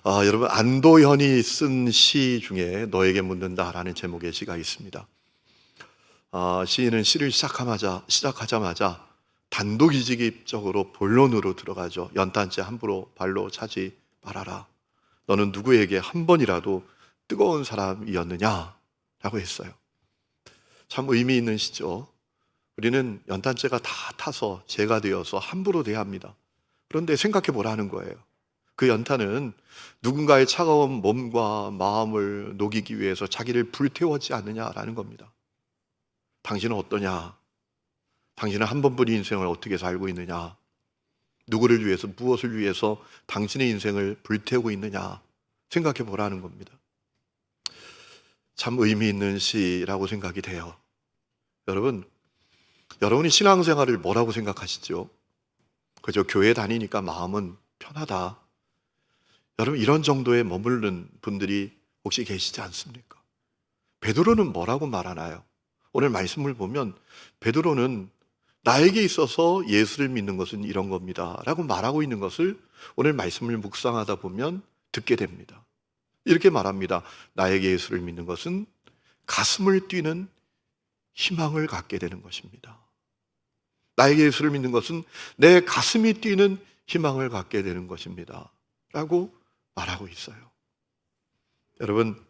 여러분, 안도현이 쓴 시 중에 너에게 묻는다라는 제목의 시가 있습니다. 시인은 시를 시작하자마자 단도직입적으로 본론으로 들어가죠. 연탄재 함부로 발로 차지 말아라. 너는 누구에게 한 번이라도 뜨거운 사람이었느냐? 라고 했어요. 참 의미 있는 시죠. 우리는 연탄재가 다 타서 재가 되어서 함부로 대합니다. 그런데 생각해 보라는 거예요. 그 연탄은 누군가의 차가운 몸과 마음을 녹이기 위해서 자기를 불태웠지 않느냐라는 겁니다. 당신은 어떠냐? 당신은 한 번뿐인 인생을 어떻게 살고 있느냐? 누구를 위해서, 무엇을 위해서 당신의 인생을 불태우고 있느냐? 생각해 보라는 겁니다. 참 의미 있는 시라고 생각이 돼요. 여러분이 신앙생활을 뭐라고 생각하시죠? 그저 교회 다니니까 마음은 편하다. 여러분, 이런 정도에 머무르는 분들이 혹시 계시지 않습니까? 베드로는 뭐라고 말하나요? 오늘 말씀을 보면 베드로는 나에게 있어서 예수를 믿는 것은 이런 겁니다 라고 말하고 있는 것을 오늘 말씀을 묵상하다 보면 듣게 됩니다. 이렇게 말합니다. 나에게 예수를 믿는 것은 가슴을 뛰는 희망을 갖게 되는 것입니다. 나에게 예수를 믿는 것은 내 가슴이 뛰는 희망을 갖게 되는 것입니다 라고 말하고 있어요. 여러분,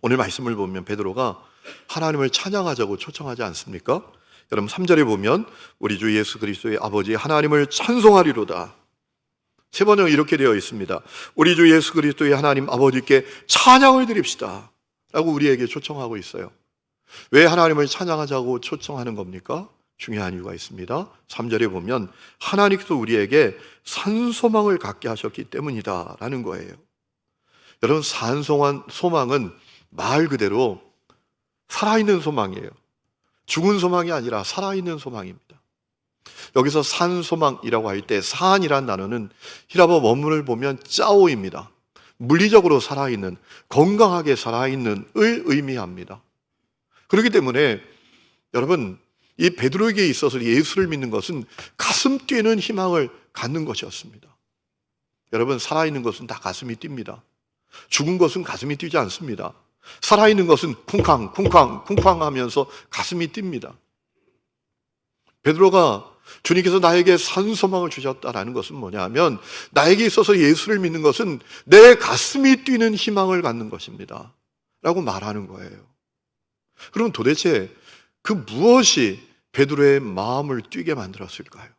오늘 말씀을 보면 베드로가 하나님을 찬양하자고 초청하지 않습니까? 여러분, 3절에 보면 우리 주 예수 그리스도의 아버지 하나님을 찬송하리로다. 세 번역 이렇게 되어 있습니다. 우리 주 예수 그리스도의 하나님 아버지께 찬양을 드립시다 라고 우리에게 초청하고 있어요. 왜 하나님을 찬양하자고 초청하는 겁니까? 중요한 이유가 있습니다. 3절에 보면 하나님께서 우리에게 산소망을 갖게 하셨기 때문이다 라는 거예요. 여러분, 소망은 말 그대로 살아있는 소망이에요. 죽은 소망이 아니라 살아있는 소망입니다. 여기서 산소망이라고 할 때 산이란 단어는 히라보 원문을 보면 짜오입니다. 물리적으로 살아있는, 건강하게 살아있는을 의미합니다. 그렇기 때문에 여러분, 이 베드로에게 있어서 예수를 믿는 것은 가슴 뛰는 희망을 갖는 것이었습니다. 여러분, 살아있는 것은 다 가슴이 뜁니다. 죽은 것은 가슴이 뛰지 않습니다. 살아있는 것은 쿵쾅 쿵쾅 쿵쾅 하면서 가슴이 뜁니다. 베드로가 주님께서 나에게 산소망을 주셨다라는 것은 뭐냐면 나에게 있어서 예수를 믿는 것은 내 가슴이 뛰는 희망을 갖는 것입니다 라고 말하는 거예요. 그럼 도대체 그 무엇이 베드로의 마음을 뛰게 만들었을까요?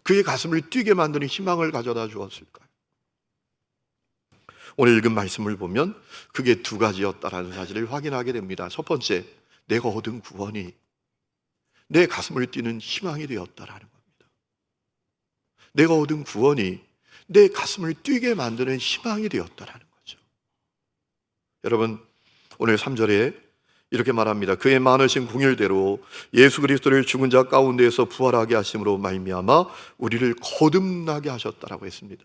그의 가슴을 뛰게 만드는 희망을 가져다 주었을까요? 오늘 읽은 말씀을 보면 그게 두 가지였다라는 사실을 확인하게 됩니다. 첫 번째, 내가 얻은 구원이 내 가슴을 뛰는 희망이 되었다라는 겁니다. 내가 얻은 구원이 내 가슴을 뛰게 만드는 희망이 되었다라는 거죠. 여러분, 오늘 3절에 이렇게 말합니다. 그의 많으신 긍휼대로 예수 그리스도를 죽은 자 가운데에서 부활하게 하심으로 말미암아 우리를 거듭나게 하셨다라고 했습니다.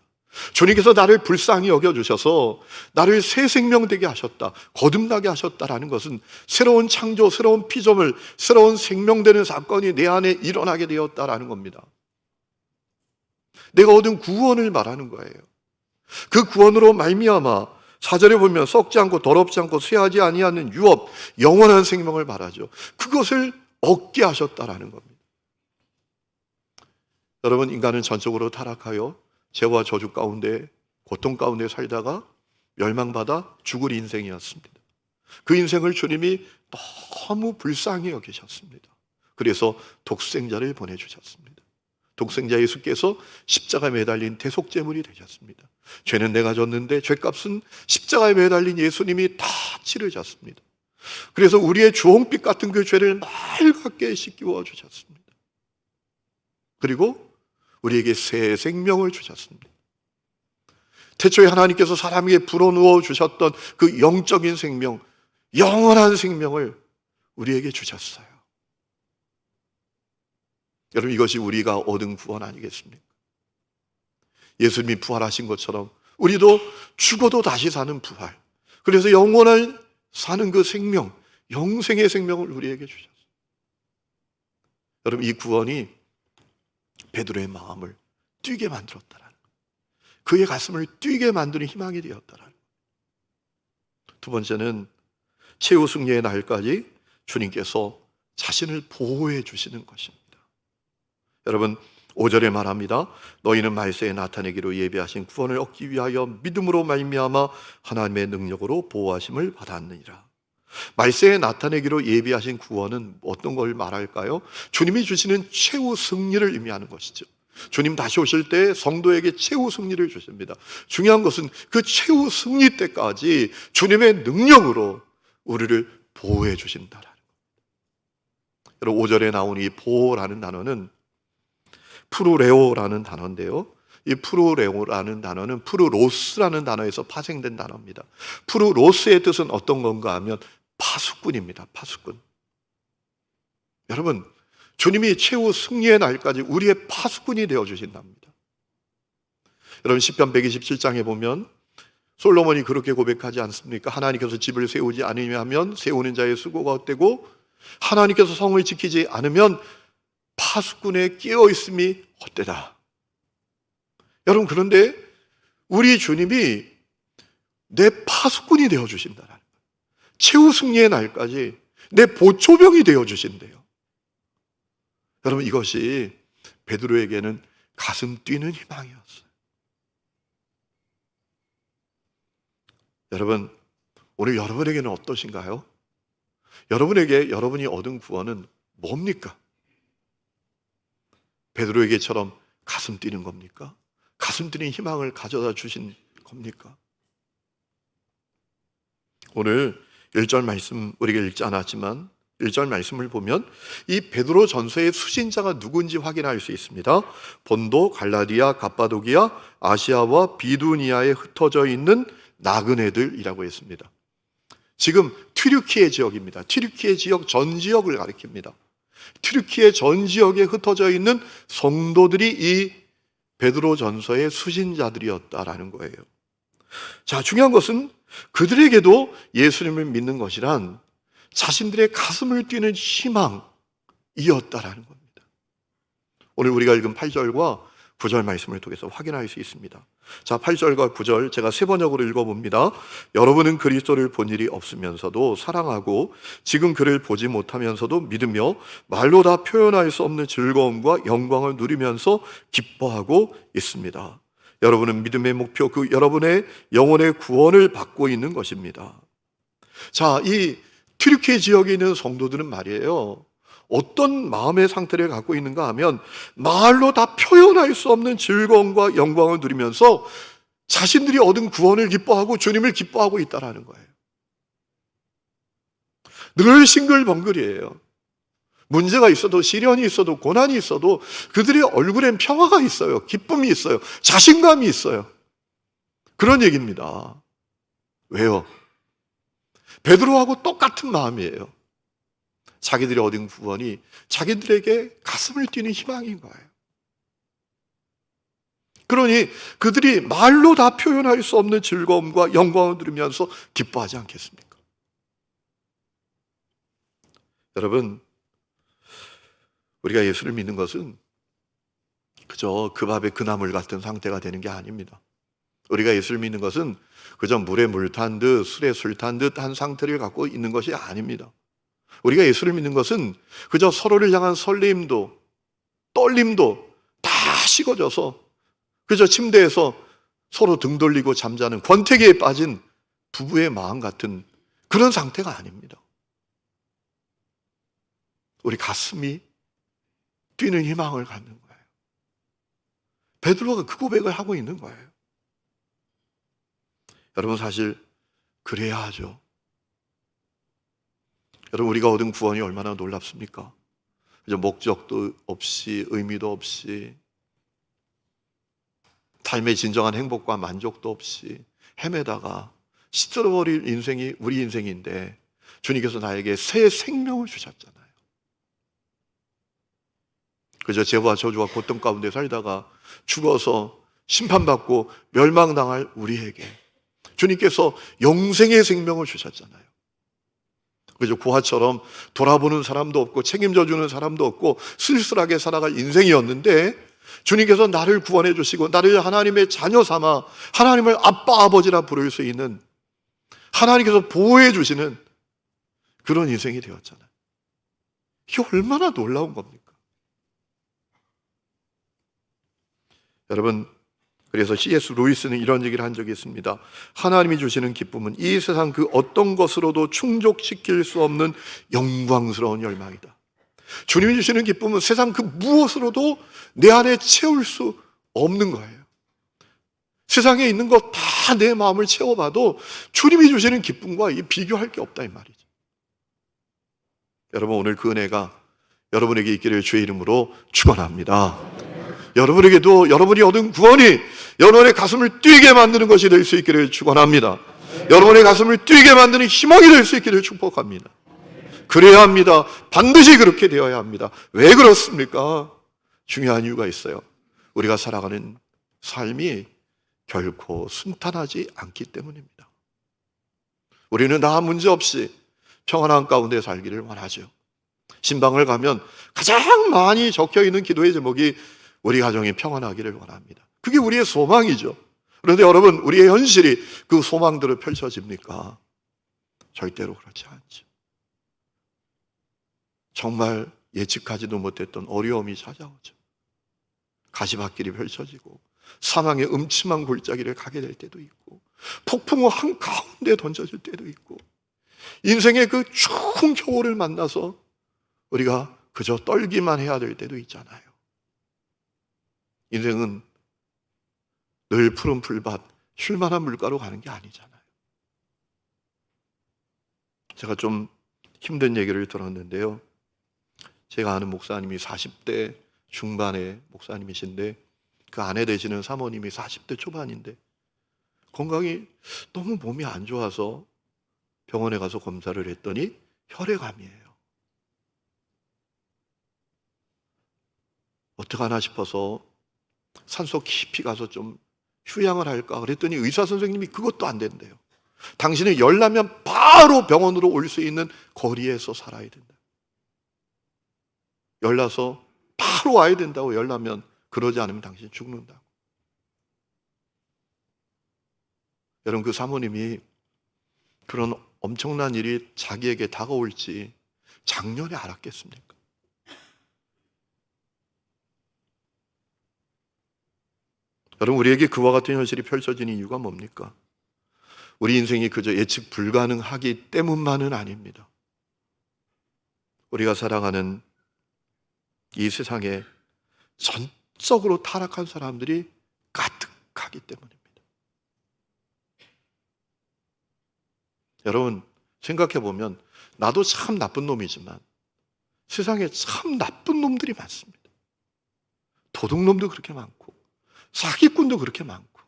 주님께서 나를 불쌍히 여겨주셔서 나를 새 생명 되게 하셨다, 거듭나게 하셨다라는 것은 새로운 창조, 새로운 피조물, 새로운 생명되는 사건이 내 안에 일어나게 되었다라는 겁니다. 내가 얻은 구원을 말하는 거예요. 그 구원으로 말미암아 4절에 보면 썩지 않고 더럽지 않고 쇠하지 아니하는 유업, 영원한 생명을 말하죠. 그것을 얻게 하셨다라는 겁니다. 여러분, 인간은 전적으로 타락하여 죄와 저주 가운데, 고통 가운데 살다가 멸망받아 죽을 인생이었습니다. 그 인생을 주님이 너무 불쌍히 여기셨습니다. 그래서 독생자를 보내주셨습니다. 독생자 예수께서 십자가에 매달린 대속제물이 되셨습니다. 죄는 내가 졌는데 죄값은 십자가에 매달린 예수님이 다 치르셨습니다. 그래서 우리의 주홍빛 같은 그 죄를 맑게 씻기워 주셨습니다. 그리고 우리에게 새 생명을 주셨습니다. 태초에 하나님께서 사람에게 불어넣어 주셨던 그 영적인 생명, 영원한 생명을 우리에게 주셨어요. 여러분, 이것이 우리가 얻은 구원 아니겠습니까? 예수님이 부활하신 것처럼 우리도 죽어도 다시 사는 부활, 그래서 영원한 사는 그 생명, 영생의 생명을 우리에게 주셨어요. 여러분, 이 구원이 베드로의 마음을 뛰게 만들었다라는 거예요. 그의 가슴을 뛰게 만드는 희망이 되었다라는. 두 번째는 최후 승리의 날까지 주님께서 자신을 보호해 주시는 것입니다. 여러분, 5절에 말합니다. 너희는 말세에 나타내기로 예비하신 구원을 얻기 위하여 믿음으로 말미암아 하나님의 능력으로 보호하심을 받았느니라. 말세에 나타내기로 예비하신 구원은 어떤 걸 말할까요? 주님이 주시는 최후 승리를 의미하는 것이죠. 주님 다시 오실 때 성도에게 최후 승리를 주십니다. 중요한 것은 그 최후 승리 때까지 주님의 능력으로 우리를 보호해 주신다라는 것. 여러분, 5절에 나온 이 보호라는 단어는 프루레오라는 단어인데요, 이 프루레오라는 단어는 프루로스라는 단어에서 파생된 단어입니다. 프루로스의 뜻은 어떤 건가 하면 파수꾼입니다. 파수꾼. 여러분, 주님이 최후 승리의 날까지 우리의 파수꾼이 되어주신답니다. 여러분, 시편 127장에 보면 솔로몬이 그렇게 고백하지 않습니까? 하나님께서 집을 세우지 않으면 세우는 자의 수고가 헛되고 하나님께서 성을 지키지 않으면 파수꾼에 끼어있음이 헛되다. 여러분, 그런데 우리 주님이 내 파수꾼이 되어주신다는 거예요. 최후 승리의 날까지 내 보초병이 되어주신대요. 여러분, 이것이 베드로에게는 가슴 뛰는 희망이었어요. 여러분, 오늘 여러분에게는 어떠신가요? 여러분에게 여러분이 얻은 구원은 뭡니까? 베드로에게처럼 가슴 뛰는 겁니까? 가슴 뛰는 희망을 가져다 주신 겁니까? 오늘 1절 말씀 우리가 읽지 않았지만 1절 말씀을 보면 이 베드로 전서의 수신자가 누군지 확인할 수 있습니다. 본도, 갈라디아, 갑바도기아, 아시아와 비두니아에 흩어져 있는 나그네들이라고 했습니다. 지금 튀르키예 지역입니다. 튀르키예 지역 전 지역을 가리킵니다. 튀르키예 전 지역에 흩어져 있는 성도들이 이 베드로 전서의 수신자들이었다라는 거예요. 자, 중요한 것은 그들에게도 예수님을 믿는 것이란 자신들의 가슴을 뛰는 희망이었다라는 겁니다. 오늘 우리가 읽은 8절과 9절 말씀을 통해서 확인할 수 있습니다. 자, 8절과 9절 제가 세 번역으로 읽어봅니다. 여러분은 그리스도를 본 일이 없으면서도 사랑하고 지금 그를 보지 못하면서도 믿으며 말로 다 표현할 수 없는 즐거움과 영광을 누리면서 기뻐하고 있습니다. 여러분은 믿음의 목표, 그 여러분의 영혼의 구원을 받고 있는 것입니다. 자, 이 튀르키예 지역에 있는 성도들은 말이에요, 어떤 마음의 상태를 갖고 있는가 하면 말로 다 표현할 수 없는 즐거움과 영광을 누리면서 자신들이 얻은 구원을 기뻐하고 주님을 기뻐하고 있다는 거예요. 늘 싱글벙글이에요. 문제가 있어도, 시련이 있어도, 고난이 있어도 그들의 얼굴엔 평화가 있어요. 기쁨이 있어요. 자신감이 있어요. 그런 얘기입니다. 왜요? 베드로하고 똑같은 마음이에요. 자기들이 얻은 구원이 자기들에게 가슴을 뛰는 희망인 거예요. 그러니 그들이 말로 다 표현할 수 없는 즐거움과 영광을 누리면서 기뻐하지 않겠습니까? 여러분, 우리가 예수를 믿는 것은 그저 그 밥에 그 나물 같은 상태가 되는 게 아닙니다. 우리가 예수를 믿는 것은 그저 물에 물 탄 듯 술에 술 탄 듯한 상태를 갖고 있는 것이 아닙니다. 우리가 예수를 믿는 것은 그저 서로를 향한 설렘도 떨림도 다 식어져서 그저 침대에서 서로 등 돌리고 잠자는 권태기에 빠진 부부의 마음 같은 그런 상태가 아닙니다. 우리 가슴이 뛰는 희망을 갖는 거예요. 베드로가 그 고백을 하고 있는 거예요. 여러분, 사실 그래야 하죠. 여러분, 우리가 얻은 구원이 얼마나 놀랍습니까? 그저 목적도 없이, 의미도 없이, 삶의 진정한 행복과 만족도 없이 헤매다가 시들어버릴 인생이 우리 인생인데 주님께서 나에게 새 생명을 주셨잖아요. 그저 죄와 저주와 고통 가운데 살다가 죽어서 심판받고 멸망당할 우리에게 주님께서 영생의 생명을 주셨잖아요. 그저 고아처럼 돌아보는 사람도 없고 책임져 주는 사람도 없고 쓸쓸하게 살아갈 인생이었는데 주님께서 나를 구원해 주시고 나를 하나님의 자녀 삼아 하나님을 아빠 아버지라 부를 수 있는, 하나님께서 보호해 주시는 그런 인생이 되었잖아요. 이게 얼마나 놀라운 겁니까? 여러분, 그래서 C.S. 루이스는 이런 얘기를 한 적이 있습니다. 하나님이 주시는 기쁨은 이 세상 그 어떤 것으로도 충족시킬 수 없는 영광스러운 열망이다. 주님이 주시는 기쁨은 세상 그 무엇으로도 내 안에 채울 수 없는 거예요. 세상에 있는 것 다 내 마음을 채워봐도 주님이 주시는 기쁨과 비교할 게 없다 이 말이죠. 여러분, 오늘 그 은혜가 여러분에게 있기를 주의 이름으로 축원합니다. 여러분에게도 여러분이 얻은 구원이 여러분의 가슴을 뛰게 만드는 것이 될 수 있기를 축원합니다. 여러분의 가슴을 뛰게 만드는 희망이 될 수 있기를 축복합니다. 그래야 합니다. 반드시 그렇게 되어야 합니다. 왜 그렇습니까? 중요한 이유가 있어요. 우리가 살아가는 삶이 결코 순탄하지 않기 때문입니다. 우리는 나 문제 없이 평안한 가운데 살기를 원하죠. 신방을 가면 가장 많이 적혀있는 기도의 제목이 우리 가정이 평안하기를 원합니다. 그게 우리의 소망이죠. 그런데 여러분, 우리의 현실이 그 소망대로 펼쳐집니까? 절대로 그렇지 않죠. 정말 예측하지도 못했던 어려움이 찾아오죠. 가시밭길이 펼쳐지고 사망의 음침한 골짜기를 가게 될 때도 있고 폭풍우 한가운데 던져질 때도 있고 인생의 그 추운 겨울을 만나서 우리가 그저 떨기만 해야 될 때도 있잖아요. 인생은 늘 푸른 풀밭, 쉴만한 물가로 가는 게 아니잖아요. 제가 좀 힘든 얘기를 들었는데요. 제가 아는 목사님이 40대 중반의 목사님이신데 그 아내 되시는 사모님이 40대 초반인데 건강이 너무 몸이 안 좋아서 병원에 가서 검사를 했더니 혈액암이에요. 어떡하나 싶어서 산속 깊이 가서 좀 휴양을 할까 그랬더니 의사 선생님이 그것도 안 된대요. 당신은 열나면 바로 병원으로 올 수 있는 거리에서 살아야 된다. 열나서 바로 와야 된다고, 열나면. 그러지 않으면 당신이 죽는다고. 여러분, 그 사모님이 그런 엄청난 일이 자기에게 다가올지 작년에 알았겠습니까? 여러분, 우리에게 그와 같은 현실이 펼쳐지는 이유가 뭡니까? 우리 인생이 그저 예측 불가능하기 때문만은 아닙니다. 우리가 살아가는 이 세상에 전적으로 타락한 사람들이 가득하기 때문입니다. 여러분, 생각해보면 나도 참 나쁜 놈이지만 세상에 참 나쁜 놈들이 많습니다. 도둑놈도 그렇게 많고 사기꾼도 그렇게 많고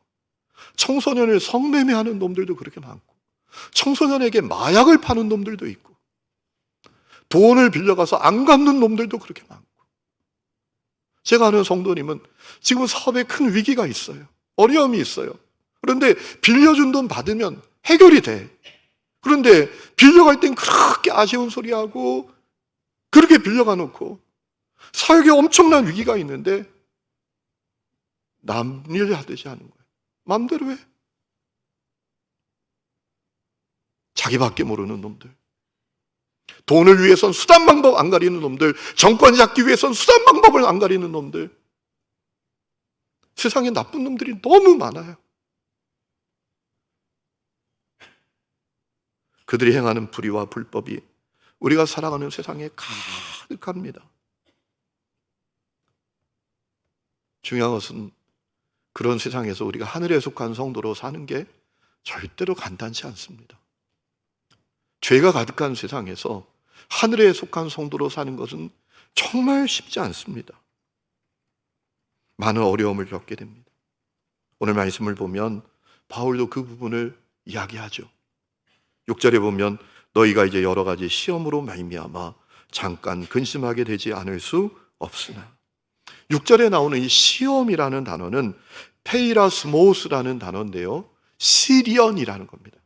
청소년을 성매매하는 놈들도 그렇게 많고 청소년에게 마약을 파는 놈들도 있고 돈을 빌려가서 안 갚는 놈들도 그렇게 많고, 제가 아는 성도님은 지금 사업에 큰 위기가 있어요. 어려움이 있어요. 그런데 빌려준 돈 받으면 해결이 돼. 그런데 빌려갈 땐 그렇게 아쉬운 소리하고 그렇게 빌려가 놓고 사역에 엄청난 위기가 있는데 남 일 하듯이 하는 거예요. 마음대로 해. 자기밖에 모르는 놈들. 돈을 위해선 수단 방법 안 가리는 놈들, 정권 잡기 위해선 수단 방법을 안 가리는 놈들. 세상에 나쁜 놈들이 너무 많아요. 그들이 행하는 불의와 불법이 우리가 살아가는 세상에 가득합니다. 중요한 것은 그런 세상에서 우리가 하늘에 속한 성도로 사는 게 절대로 간단치 않습니다. 죄가 가득한 세상에서 하늘에 속한 성도로 사는 것은 정말 쉽지 않습니다. 많은 어려움을 겪게 됩니다. 오늘 말씀을 보면 바울도 그 부분을 이야기하죠. 6절에 보면 너희가 이제 여러 가지 시험으로 말미암아 잠깐 근심하게 되지 않을 수 없으나, 6절에 나오는 이 시험이라는 단어는 페이라스모스라는 단어인데요, 시련이라는 겁니다.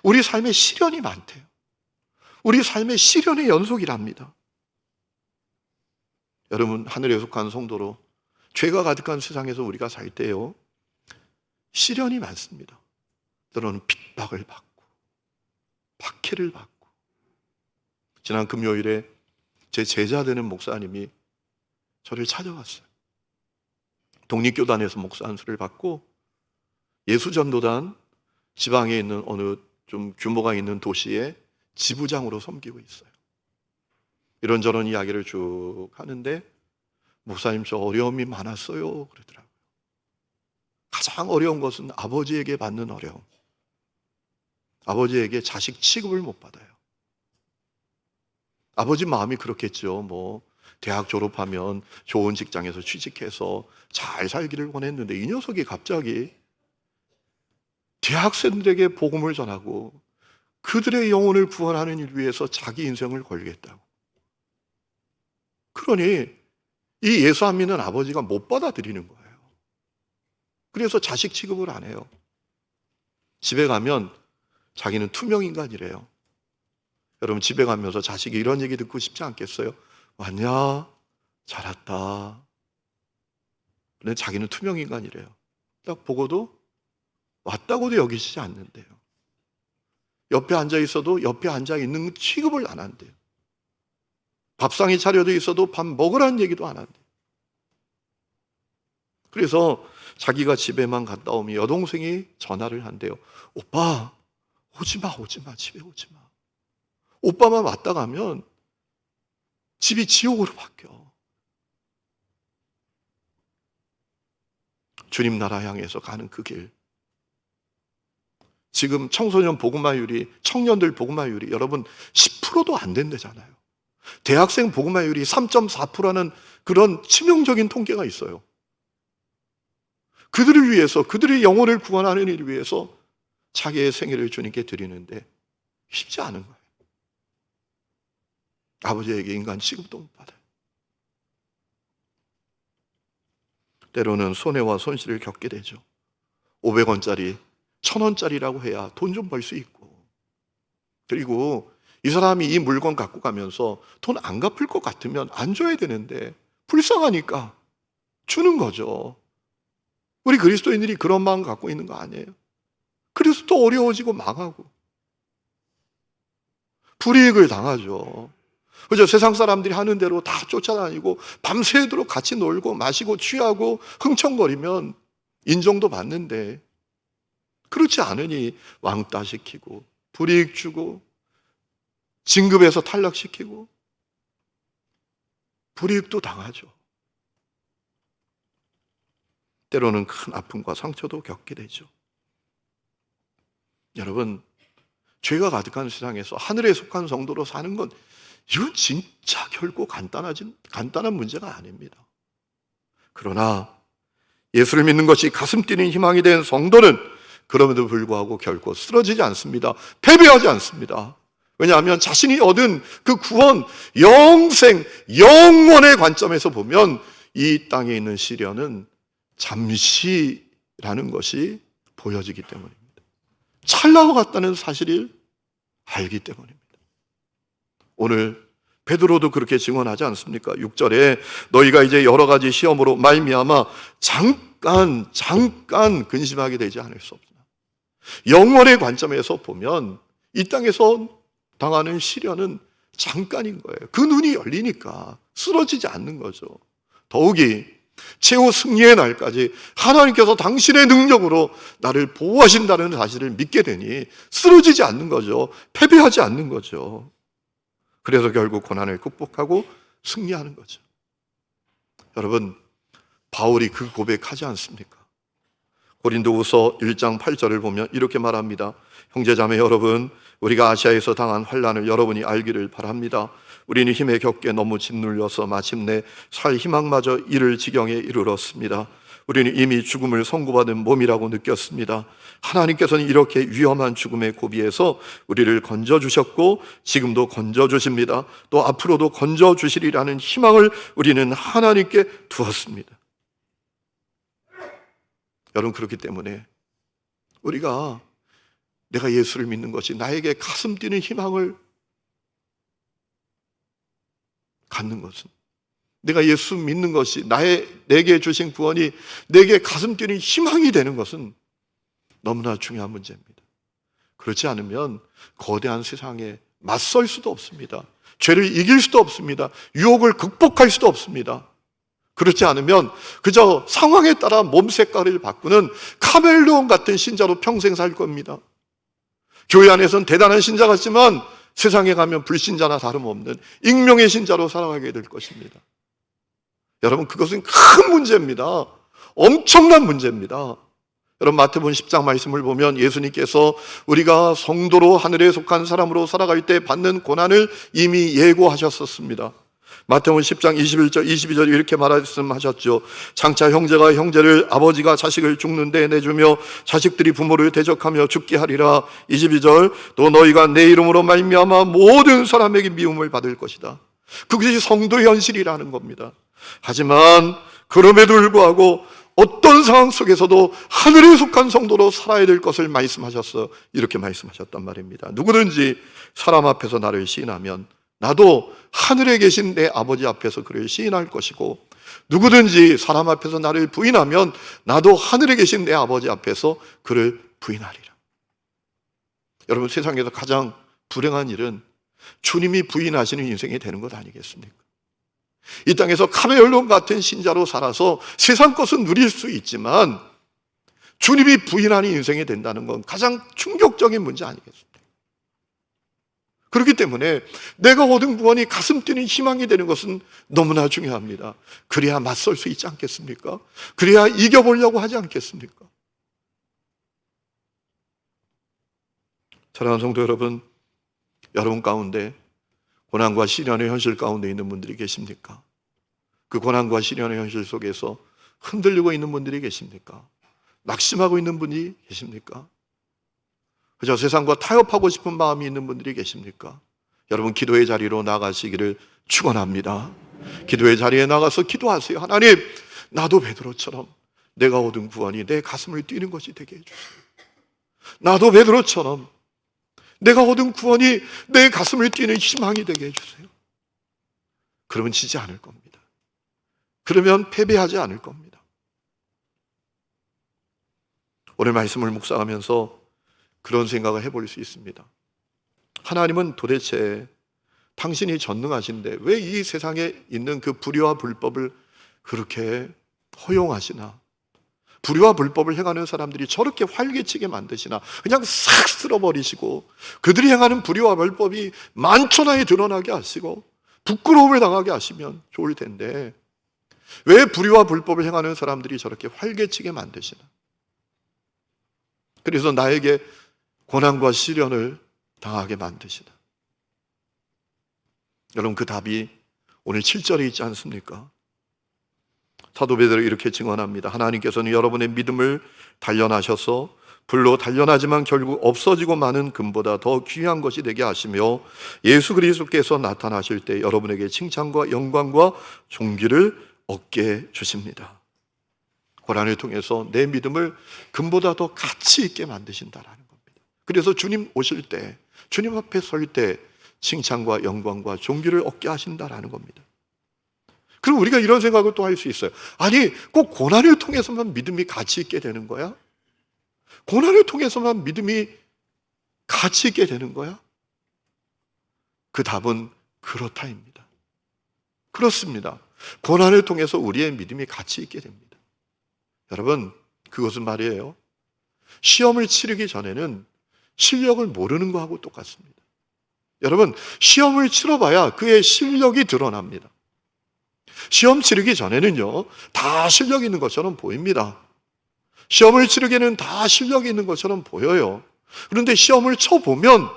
우리 삶에 시련이 많대요. 우리 삶의 시련의 연속이랍니다. 여러분, 하늘에 속한 성도로 죄가 가득한 세상에서 우리가 살 때요, 시련이 많습니다. 때로는 핍박을 받고 박해를 받고. 지난 금요일에 제 제자 되는 목사님이 저를 찾아왔어요. 독립교단에서 목사 안수를 받고 예수전도단 지방에 있는 어느 좀 규모가 있는 도시의 지부장으로 섬기고 있어요. 이런저런 이야기를 쭉 하는데, 목사님 저 어려움이 많았어요 그러더라고요. 가장 어려운 것은 아버지에게 받는 어려움. 아버지에게 자식 취급을 못 받아요. 아버지 마음이 그렇겠죠. 뭐 대학 졸업하면 좋은 직장에서 취직해서 잘 살기를 원했는데, 이 녀석이 갑자기 대학생들에게 복음을 전하고 그들의 영혼을 구원하는 일 위해서 자기 인생을 걸겠다고. 그러니 이 예수 안 믿는 아버지가 못 받아들이는 거예요. 그래서 자식 취급을 안 해요. 집에 가면 자기는 투명인간이래요. 여러분, 집에 가면서 자식이 이런 얘기 듣고 싶지 않겠어요? 왔냐? 잘 왔다. 근데 자기는 투명인간이래요. 딱 보고도 왔다고도 여기시지 않는데요. 옆에 앉아 있어도 옆에 앉아 있는 취급을 안 한대요. 밥상이 차려져 있어도 밥 먹으라는 얘기도 안 한대요. 그래서 자기가 집에만 갔다 오면 여동생이 전화를 한대요. 오빠, 오지 마, 집에 오지 마. 오빠만 왔다 가면 집이 지옥으로 바뀌어. 주님 나라 향해서 가는 그 길. 지금 청소년 복음화율이, 청년들 복음화율이 여러분 10%도 안 된대잖아요. 대학생 복음화율이 3.4%라는 그런 치명적인 통계가 있어요. 그들을 위해서, 그들의 영혼을 구원하는 일을 위해서 자기의 생애를 주님께 드리는데 쉽지 않은 거예요. 아버지에게 인간 취급도 못 받아요. 때로는 손해와 손실을 겪게 되죠. 500원짜리, 1000원짜리라고 해야 돈 좀 벌 수 있고, 그리고 이 사람이 이 물건 갖고 가면서 돈 안 갚을 것 같으면 안 줘야 되는데 불쌍하니까 주는 거죠. 우리 그리스도인들이 그런 마음 갖고 있는 거 아니에요? 그래서 또 어려워지고 망하고 불이익을 당하죠. 그죠? 세상 사람들이 하는 대로 다 쫓아다니고 밤새도록 같이 놀고 마시고 취하고 흥청거리면 인정도 받는데, 그렇지 않으니 왕따시키고 불이익 주고 진급에서 탈락시키고 불이익도 당하죠. 때로는 큰 아픔과 상처도 겪게 되죠. 여러분, 죄가 가득한 세상에서 하늘에 속한 성도로 사는 건, 이건 진짜 결코 간단한 문제가 아닙니다. 그러나 예수를 믿는 것이 가슴 뛰는 희망이 된 성도는 그럼에도 불구하고 결코 쓰러지지 않습니다. 패배하지 않습니다. 왜냐하면 자신이 얻은 그 구원, 영생, 영원의 관점에서 보면 이 땅에 있는 시련은 잠시라는 것이 보여지기 때문입니다. 찰나와 같다는 사실을 알기 때문입니다. 오늘 베드로도 그렇게 증언하지 않습니까? 6절에 너희가 이제 여러 가지 시험으로 말미암아 잠깐 근심하게 되지 않을 수 없으나. 영원의 관점에서 보면 이 땅에서 당하는 시련은 잠깐인 거예요. 그 눈이 열리니까 쓰러지지 않는 거죠. 더욱이 최후 승리의 날까지 하나님께서 당신의 능력으로 나를 보호하신다는 사실을 믿게 되니 쓰러지지 않는 거죠. 패배하지 않는 거죠. 그래서 결국 고난을 극복하고 승리하는 거죠. 여러분, 바울이 그 고백하지 않습니까? 고린도후서 1장 8절을 보면 이렇게 말합니다. 형제자매 여러분, 우리가 아시아에서 당한 환난을 여러분이 알기를 바랍니다. 우리는 힘에 겹게 너무 짓눌려서 마침내 살 희망마저 잃을 지경에 이르렀습니다. 우리는 이미 죽음을 선고받은 몸이라고 느꼈습니다. 하나님께서는 이렇게 위험한 죽음의 고비에서 우리를 건져주셨고 지금도 건져주십니다. 또 앞으로도 건져주시리라는 희망을 우리는 하나님께 두었습니다. 여러분, 그렇기 때문에 우리가 내가 예수를 믿는 것이 나에게 가슴 뛰는 희망을 갖는 것은 내가 예수 믿는 것이 내게 주신 구원이 내게 가슴 뛰는 희망이 되는 것은 너무나 중요한 문제입니다. 그렇지 않으면 거대한 세상에 맞설 수도 없습니다. 죄를 이길 수도 없습니다. 유혹을 극복할 수도 없습니다. 그렇지 않으면 그저 상황에 따라 몸 색깔을 바꾸는 카멜레온 같은 신자로 평생 살 겁니다. 교회 안에서는 대단한 신자 같지만 세상에 가면 불신자나 다름없는 익명의 신자로 살아가게 될 것입니다. 여러분, 그것은 큰 문제입니다. 엄청난 문제입니다. 여러분, 마태복음 10장 말씀을 보면 예수님께서 우리가 성도로 하늘에 속한 사람으로 살아갈 때 받는 고난을 이미 예고하셨었습니다. 마태복음 10장 21절, 22절 이렇게 말씀하셨죠. 장차 형제가 형제를, 아버지가 자식을 죽는 데 내주며 자식들이 부모를 대적하며 죽게 하리라. 22절, 또 너희가 내 이름으로 말미암아 모든 사람에게 미움을 받을 것이다. 그것이 성도 현실이라는 겁니다. 하지만 그럼에도 불구하고 어떤 상황 속에서도 하늘에 속한 성도로 살아야 될 것을 말씀하셨어. 이렇게 말씀하셨단 말입니다. 누구든지 사람 앞에서 나를 시인하면 나도 하늘에 계신 내 아버지 앞에서 그를 시인할 것이고, 누구든지 사람 앞에서 나를 부인하면 나도 하늘에 계신 내 아버지 앞에서 그를 부인하리라. 여러분, 세상에서 가장 불행한 일은 주님이 부인하시는 인생이 되는 것 아니겠습니까? 이 땅에서 카멜레온 같은 신자로 살아서 세상 것은 누릴 수 있지만 주님이 부인하는 인생이 된다는 건 가장 충격적인 문제 아니겠습니까? 그렇기 때문에 내가 얻은 구원이 가슴 뛰는 희망이 되는 것은 너무나 중요합니다. 그래야 맞설 수 있지 않겠습니까? 그래야 이겨보려고 하지 않겠습니까? 사랑하는 성도 여러분, 여러분 가운데 고난과 시련의 현실 가운데 있는 분들이 계십니까? 그 고난과 시련의 현실 속에서 흔들리고 있는 분들이 계십니까? 낙심하고 있는 분이 계십니까? 그저 세상과 타협하고 싶은 마음이 있는 분들이 계십니까? 여러분, 기도의 자리로 나가시기를 축원합니다. 기도의 자리에 나가서 기도하세요. 하나님, 나도 베드로처럼 내가 얻은 구원이 내 가슴을 뛰는 것이 되게 해주세요. 나도 베드로처럼 내가 얻은 구원이 내 가슴을 뛰는 희망이 되게 해주세요. 그러면 지지 않을 겁니다. 그러면 패배하지 않을 겁니다. 오늘 말씀을 묵상하면서 그런 생각을 해볼 수 있습니다. 하나님은 도대체 당신이 전능하신데 왜 이 세상에 있는 그 불의와 불법을 그렇게 허용하시나? 불의와 불법을 행하는 사람들이 저렇게 활개치게 만드시나? 그냥 싹 쓸어버리시고 그들이 행하는 불의와 불법이 만천하에 드러나게 하시고 부끄러움을 당하게 하시면 좋을 텐데 왜 불의와 불법을 행하는 사람들이 저렇게 활개치게 만드시나? 그래서 나에게 고난과 시련을 당하게 만드시나? 여러분, 그 답이 오늘 7절에 있지 않습니까? 사도 베드로 이렇게 증언합니다. 하나님께서는 여러분의 믿음을 단련하셔서 불로 단련하지만 결국 없어지고 마는 금보다 더 귀한 것이 되게 하시며 예수 그리스도께서 나타나실 때 여러분에게 칭찬과 영광과 존귀를 얻게 주십니다. 고난을 통해서 내 믿음을 금보다 더 가치 있게 만드신다라는 겁니다. 그래서 주님 오실 때, 주님 앞에 설 때 칭찬과 영광과 존귀를 얻게 하신다라는 겁니다. 그럼 우리가 이런 생각을 또 할 수 있어요. 아니, 꼭 고난을 통해서만 믿음이 가치 있게 되는 거야? 고난을 통해서만 믿음이 가치 있게 되는 거야? 그 답은 그렇다입니다. 그렇습니다. 고난을 통해서 우리의 믿음이 가치 있게 됩니다. 여러분, 그것은 말이에요, 시험을 치르기 전에는 실력을 모르는 거하고 똑같습니다. 여러분, 시험을 치러봐야 그의 실력이 드러납니다. 시험 치르기 전에는요, 다 실력 있는 것처럼 보입니다. 시험을 치르기에는 다 실력이 있는 것처럼 보여요. 그런데 시험을 쳐보면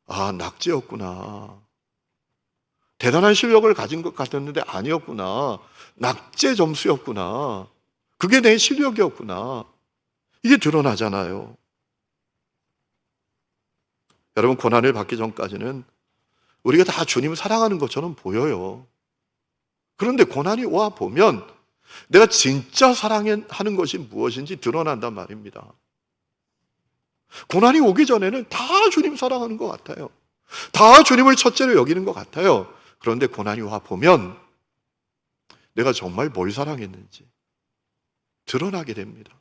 아, 낙제였구나. 대단한 실력을 가진 것 같았는데 아니었구나. 낙제 점수였구나. 그게 내 실력이었구나. 이게 드러나잖아요. 여러분, 고난을 받기 전까지는 우리가 다 주님을 사랑하는 것처럼 보여요. 그런데 고난이 와 보면 내가 진짜 사랑하는 것이 무엇인지 드러난단 말입니다. 고난이 오기 전에는 다 주님 사랑하는 것 같아요. 다 주님을 첫째로 여기는 것 같아요. 그런데 고난이 와 보면 내가 정말 뭘 사랑했는지 드러나게 됩니다.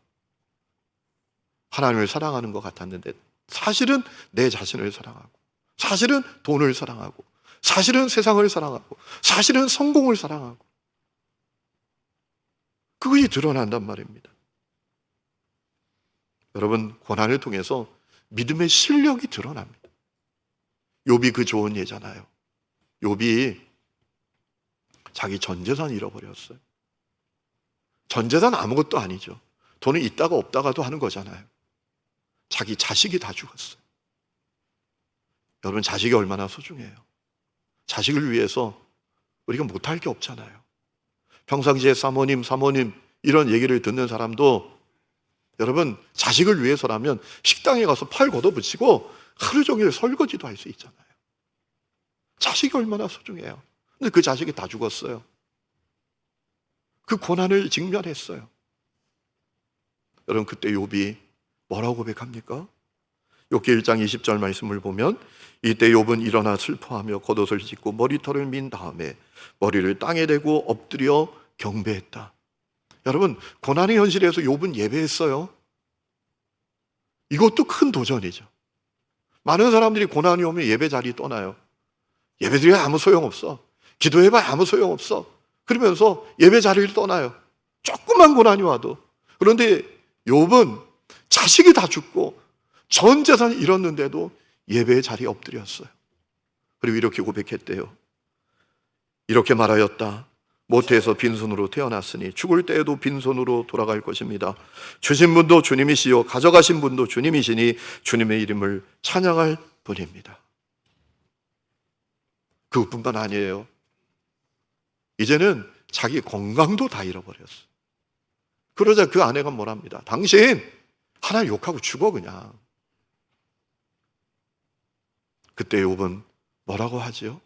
하나님을 사랑하는 것 같았는데 사실은 내 자신을 사랑하고, 사실은 돈을 사랑하고, 사실은 세상을 사랑하고, 사실은 성공을 사랑하고, 그것이 드러난단 말입니다. 여러분, 고난을 통해서 믿음의 실력이 드러납니다. 욥이 그 좋은 예잖아요. 욥이 자기 전 재산 잃어버렸어요. 전 재산 아무것도 아니죠. 돈은 있다가 없다가도 하는 거잖아요. 자기 자식이 다 죽었어요. 여러분, 자식이 얼마나 소중해요. 자식을 위해서 우리가 못할 게 없잖아요. 평상시에 사모님 이런 얘기를 듣는 사람도 여러분, 자식을 위해서라면 식당에 가서 팔 걷어붙이고 하루 종일 설거지도 할 수 있잖아요. 자식이 얼마나 소중해요. 근데 그 자식이 다 죽었어요. 그 고난을 직면했어요. 여러분, 그때 욥이 뭐라고 고백합니까? 욥기 1장 20절 말씀을 보면 이때 욥은 일어나 슬퍼하며 겉옷을 찢고 머리털을 민 다음에 머리를 땅에 대고 엎드려 경배했다. 여러분, 고난의 현실에서 욥은 예배했어요. 이것도 큰 도전이죠. 많은 사람들이 고난이 오면 예배 자리 떠나요. 예배드려야 아무 소용없어. 기도해봐야 아무 소용없어. 그러면서 예배 자리를 떠나요. 조금만 고난이 와도. 그런데 욥은 자식이 다 죽고 전 재산을 잃었는데도 예배의 자리에 엎드렸어요. 그리고 이렇게 고백했대요. 이렇게 말하였다. 모태에서 빈손으로 태어났으니 죽을 때에도 빈손으로 돌아갈 것입니다. 주신 분도 주님이시요 가져가신 분도 주님이시니 주님의 이름을 찬양할 뿐입니다. 그것뿐만 아니에요. 이제는 자기 건강도 다 잃어버렸어요. 그러자 그 아내가 뭐랍니다. 당신 하나님 욕하고 죽어 그냥. 그때 욥은 뭐라고 하지요?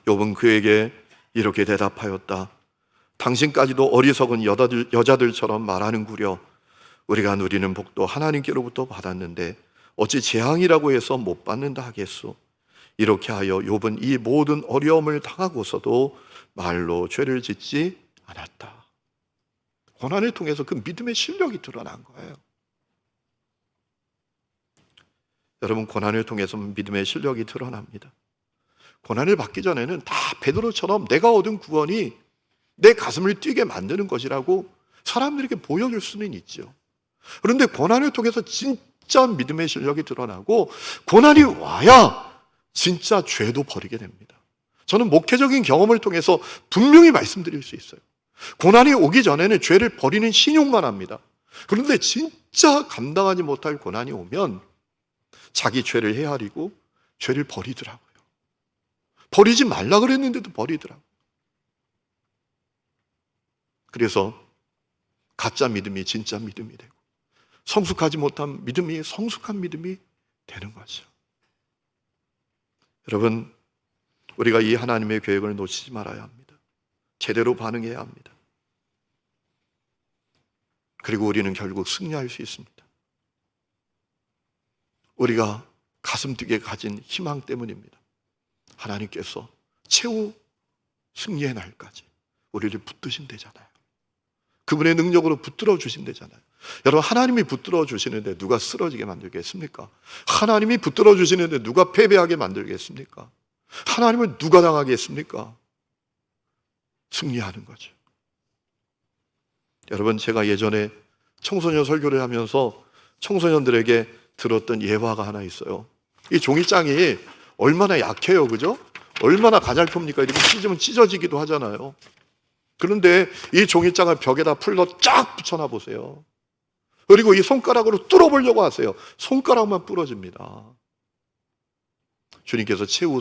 욥은 그에게 이렇게 대답하였다. 당신까지도 어리석은 여자들처럼 말하는구려. 우리가 누리는 복도 하나님께로부터 받았는데 어찌 재앙이라고 해서 못 받는다 하겠소. 이렇게 하여 욥은 이 모든 어려움을 당하고서도 말로 죄를 짓지 않았다. 고난을 통해서 그 믿음의 실력이 드러난 거예요. 여러분, 고난을 통해서 믿음의 실력이 드러납니다. 고난을 받기 전에는 다 베드로처럼 내가 얻은 구원이 내 가슴을 뛰게 만드는 것이라고 사람들에게 보여줄 수는 있죠. 그런데 고난을 통해서 진짜 믿음의 실력이 드러나고 고난이 와야 진짜 죄도 버리게 됩니다. 저는 목회적인 경험을 통해서 분명히 말씀드릴 수 있어요. 고난이 오기 전에는 죄를 버리는 신용만 합니다. 그런데 진짜 감당하지 못할 고난이 오면 자기 죄를 헤아리고 죄를 버리더라고요. 버리지 말라 그랬는데도 버리더라고요. 그래서 가짜 믿음이 진짜 믿음이 되고 성숙하지 못한 믿음이 성숙한 믿음이 되는 거죠. 여러분, 우리가 이 하나님의 계획을 놓치지 말아야 합니다. 제대로 반응해야 합니다. 그리고 우리는 결국 승리할 수 있습니다. 우리가 가슴 뛰게 가진 희망 때문입니다. 하나님께서 최후 승리의 날까지 우리를 붙드신대잖아요. 그분의 능력으로 붙들어 주신대잖아요. 여러분, 하나님이 붙들어 주시는데 누가 쓰러지게 만들겠습니까? 하나님이 붙들어 주시는데 누가 패배하게 만들겠습니까? 하나님을 누가 당하겠습니까? 승리하는 거죠. 여러분, 제가 예전에 청소년 설교를 하면서 청소년들에게 들었던 예화가 하나 있어요. 이 종이장이 얼마나 약해요, 그죠? 얼마나 가냘프입니까? 이렇게 찢으면 찢어지기도 하잖아요. 그런데 이 종이장을 벽에다 풀로 쫙 붙여놔 보세요. 그리고 이 손가락으로 뚫어보려고 하세요. 손가락만 부러집니다. 주님께서 최후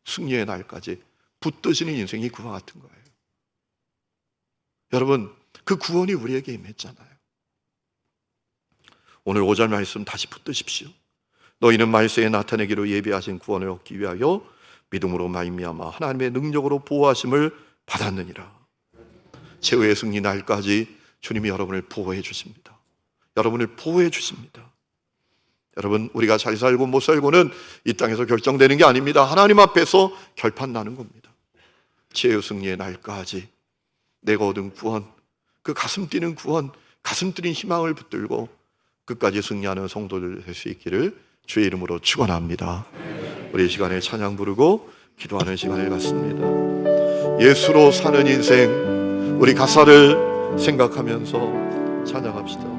승리의 날까지 붙드시는 인생이 그와 같은 거예요. 여러분, 그 구원이 우리에게 임했잖아요. 오늘 5절 말씀 다시 붙드십시오. 너희는 말세에 나타내기로 예비하신 구원을 얻기 위하여 믿음으로 말미암아 하나님의 능력으로 보호하심을 받았느니라. 최후의 승리 날까지 주님이 여러분을 보호해 주십니다. 여러분을 보호해 주십니다. 여러분, 우리가 잘 살고 못 살고는 이 땅에서 결정되는 게 아닙니다. 하나님 앞에서 결판 나는 겁니다. 지혜의 승리의 날까지 내가 얻은 구원, 그 가슴 뛰는 구원, 가슴 뛰는 희망을 붙들고 끝까지 승리하는 성도들 될 수 있기를 주의 이름으로 축원합니다. 우리 이 시간에 찬양 부르고 기도하는 시간을 갖습니다. 예수로 사는 인생, 우리 가사를 생각하면서 찬양합시다.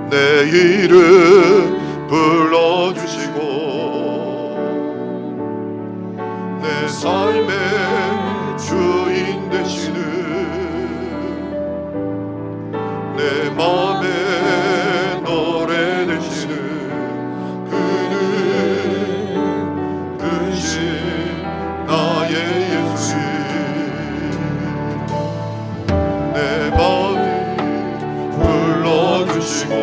내 이름 불러주시고 내 삶의 주인 되시는 내 맘의 노래 되시는 그는 근신 나의 예수님 내 마음이 불러주시고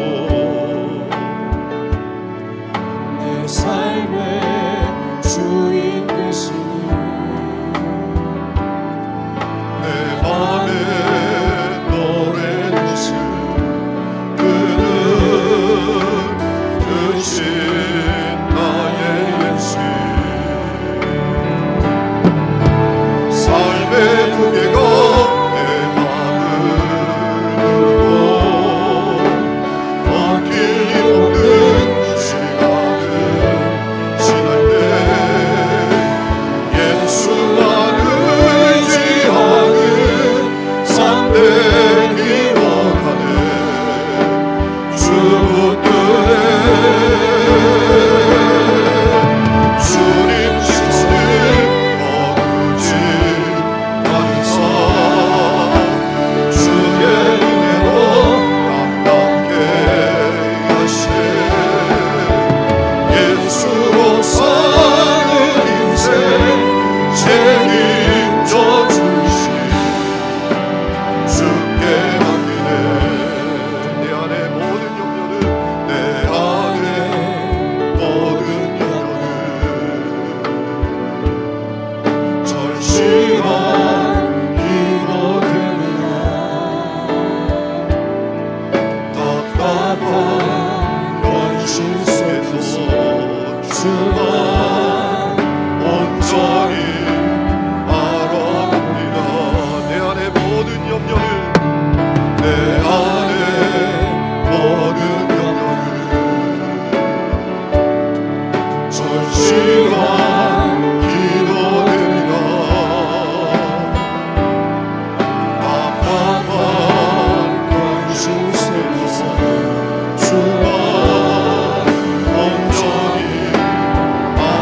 내 삶의 주인 되시는 내 맘의 노래 되시는 그는 근신 나의 예수님 삶의 무게가 내 맘을 누르고 엉킬 일 없는 시간을 지날 때 예수만 의지하는 삶되기 원하네 주 붙드네 주님 시선을 거두지 않은 삶 주의 은혜로 남답게 하시네 예수로 사는 인생 책임져 주시 주께 맡기네 내 안의 모든 염려는 내 안의 모든 염려는 절실한 기도드리나 답답한 현실 속에서 주만 온전히 알아봅니다 내 안의 모든 염려를 내 안의 모든 염려를 절실한 기도드리나 답답한 현실 속에서 주만 온전히 알아봅니다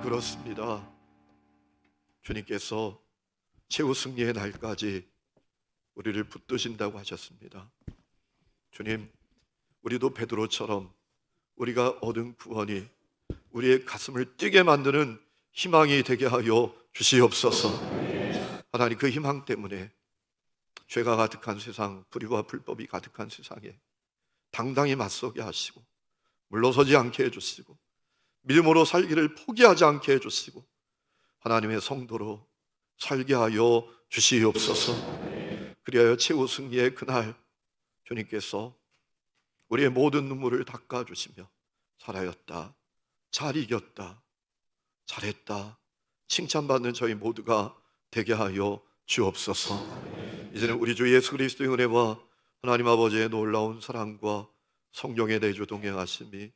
그렇습니다. 주님께서 최후 승리의 날까지 우리를 붙드신다고 하셨습니다. 주님, 우리도 베드로처럼 우리가 얻은 구원이 우리의 가슴을 뛰게 만드는 희망이 되게 하여 주시옵소서. 하나님, 그 희망 때문에 죄가 가득한 세상, 불의와 불법이 가득한 세상에 당당히 맞서게 하시고 물러서지 않게 해주시고 믿음으로 살기를 포기하지 않게 해주시고 하나님의 성도로 살게 하여 주시옵소서. 그리하여 최후 승리의 그날 주님께서 우리의 모든 눈물을 닦아주시며 잘하였다, 잘 이겼다, 잘했다 칭찬받는 저희 모두가 되게 하여 주옵소서. 이제는 우리 주 예수 그리스도의 은혜와 하나님 아버지의 놀라운 사랑과 성령의 내주 동행하심이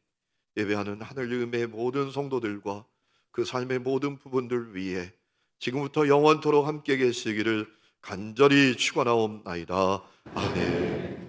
예배하는 하늘 음의 모든 성도들과 그 삶의 모든 부분들 위에 지금부터 영원토록 함께 계시기를 간절히 축원하옵나이다. 아멘.